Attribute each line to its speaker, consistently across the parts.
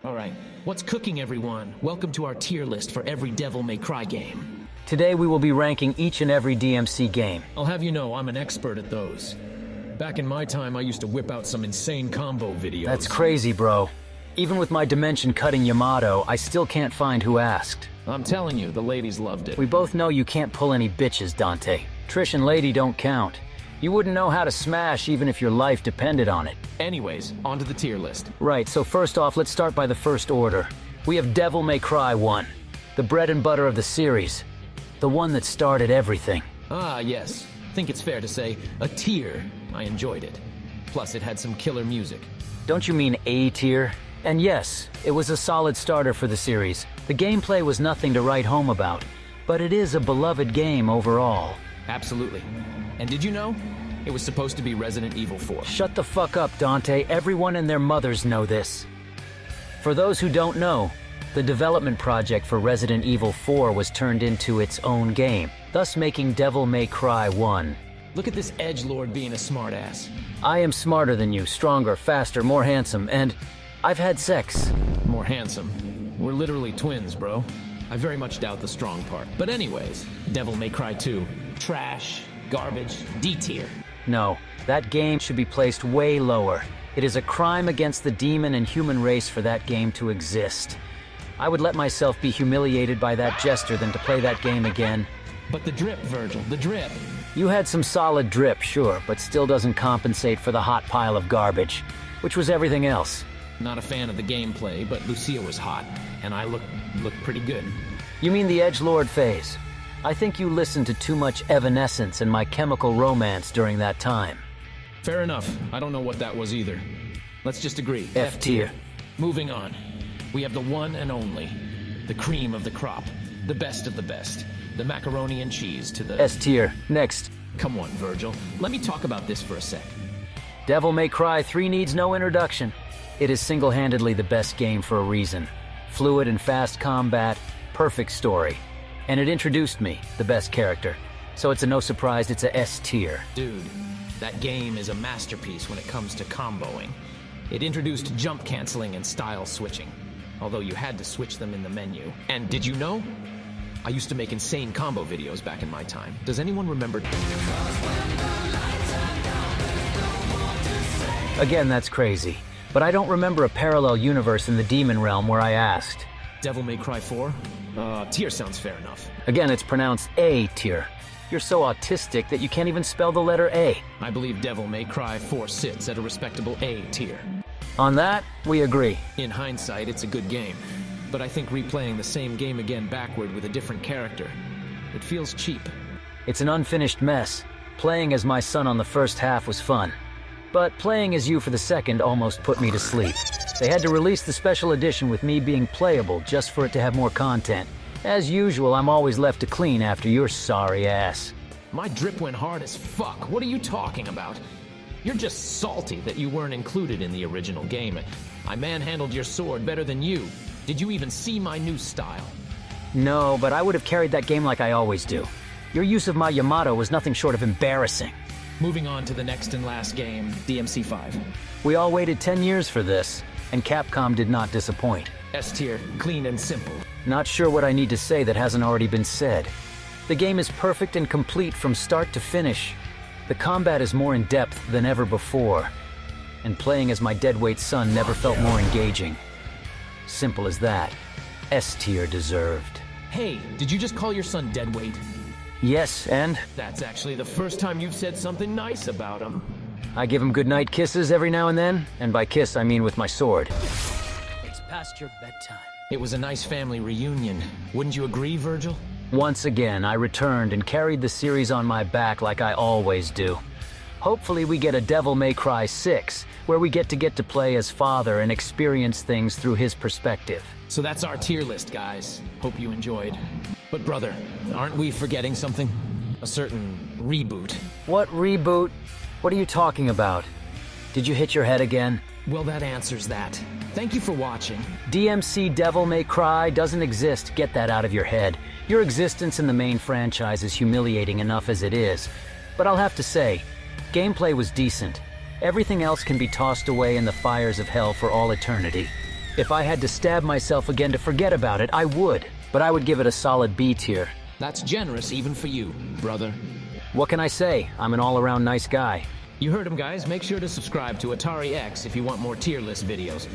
Speaker 1: Alright, what's cooking, everyone? Welcome to our tier list for every Devil May Cry game.
Speaker 2: Today we will be ranking each and every DMC game.
Speaker 1: I'll have you know I'm an expert at those. Back in my time, I used to whip out some insane combo videos.
Speaker 2: That's crazy, bro. Even with my dimension-cutting Yamato, I still can't find who asked.
Speaker 1: I'm telling you, the ladies loved it.
Speaker 2: We both know you can't pull any bitches, Dante. Trish and Lady don't count. You wouldn't know how to smash even if your life depended on it.
Speaker 1: Anyways, onto the tier list.
Speaker 2: Right, so first off, let's start by the first order. We have Devil May Cry 1, the bread and butter of the series. The one that started everything.
Speaker 1: Ah, yes. Think it's fair to say, a tier. I enjoyed it. Plus, it had some killer music.
Speaker 2: Don't you mean A tier? And yes, it was a solid starter for the series. The gameplay was nothing to write home about, but it is a beloved game overall.
Speaker 1: Absolutely. And did you know? It was supposed to be Resident Evil 4.
Speaker 2: Shut the fuck up, Dante. Everyone and their mothers know this. For those who don't know, the development project for Resident Evil 4 was turned into its own game, thus making Devil May Cry 1.
Speaker 1: Look at this edgelord being a smartass.
Speaker 2: I am smarter than you, stronger, faster, more handsome, and I've had sex.
Speaker 1: More handsome. We're literally twins, bro. I very much doubt the strong part. But anyways, Devil May Cry 2. Trash, garbage, D tier.
Speaker 2: No, that game should be placed way lower. It is a crime against the demon and human race for that game to exist. I would let myself be humiliated by that jester than to play that game again.
Speaker 1: But the drip, Vergil, the drip.
Speaker 2: You had some solid drip, sure, but still doesn't compensate for the hot pile of garbage, which was everything else.
Speaker 1: Not a fan of the gameplay, but Lucia was hot, and I looked pretty good.
Speaker 2: You mean the edgelord phase? I think you listened to too much Evanescence and My Chemical Romance during that time.
Speaker 1: Fair enough. I don't know what that was either. Let's just agree.
Speaker 2: F tier.
Speaker 1: Moving on. We have the one and only. The cream of the crop. The best of the best. The macaroni and cheese to the...
Speaker 2: S tier. Next.
Speaker 1: Come on, Vergil. Let me talk about this for a sec.
Speaker 2: Devil May Cry 3 needs no introduction. It is single-handedly the best game for a reason. Fluid and fast combat, perfect story. And it introduced me, the best character. So it's a no surprise it's a S tier.
Speaker 1: Dude, that game is a masterpiece when it comes to comboing. It introduced jump canceling and style switching, although you had to switch them in the menu. And did you know? I used to make insane combo videos back in my time. Does anyone remember?
Speaker 2: Again, that's crazy. But I don't remember a parallel universe in the demon realm where I asked.
Speaker 1: Devil May Cry 4? Tier sounds fair enough.
Speaker 2: Again, it's pronounced A tier. You're so autistic that you can't even spell the letter A.
Speaker 1: I believe Devil May Cry 4 sits at a respectable A tier.
Speaker 2: On that, we agree.
Speaker 1: In hindsight, it's a good game. But I think replaying the same game again backward with a different character, it feels cheap.
Speaker 2: It's an unfinished mess. Playing as my son on the first half was fun. But playing as you for the second almost put me to sleep. They had to release the special edition with me being playable just for it to have more content. As usual, I'm always left to clean after your sorry ass.
Speaker 1: My drip went hard as fuck. What are you talking about? You're just salty that you weren't included in the original game. I manhandled your sword better than you. Did you even see my new style?
Speaker 2: No, but I would have carried that game like I always do. Your use of my Yamato was nothing short of embarrassing.
Speaker 1: Moving on to the next and last game, DMC 5.
Speaker 2: We all waited 10 years for this, and Capcom did not disappoint.
Speaker 1: S tier, clean and simple.
Speaker 2: Not sure what I need to say that hasn't already been said. The game is perfect and complete from start to finish. The combat is more in-depth than ever before, and playing as my deadweight son never felt more engaging. Simple as that. S tier deserved.
Speaker 1: Hey, did you just call your son deadweight?
Speaker 2: Yes, and?
Speaker 1: That's actually the first time you've said something nice about him.
Speaker 2: I give him goodnight kisses every now and then, and by kiss I mean with my sword.
Speaker 3: It's past your bedtime.
Speaker 1: It was a nice family reunion. Wouldn't you agree, Vergil?
Speaker 2: Once again, I returned and carried the series on my back like I always do. Hopefully we get a Devil May Cry 6, where we get to play as father and experience things through his perspective.
Speaker 1: So that's our tier list, guys. Hope you enjoyed. But brother, aren't we forgetting something? A certain reboot.
Speaker 2: What reboot? What are you talking about? Did you hit your head again?
Speaker 1: Well, that answers that. Thank you for watching.
Speaker 2: DMC Devil May Cry doesn't exist, get that out of your head. Your existence in the main franchise is humiliating enough as it is. But I'll have to say, gameplay was decent. Everything else can be tossed away in the fires of hell for all eternity. If I had to stab myself again to forget about it, I would. But I would give it a solid B tier.
Speaker 1: That's generous even for you, brother.
Speaker 2: What can I say? I'm an all-around nice guy.
Speaker 1: You heard him, guys. Make sure to subscribe to Atari X if you want more tier list videos.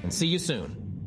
Speaker 1: And see you soon.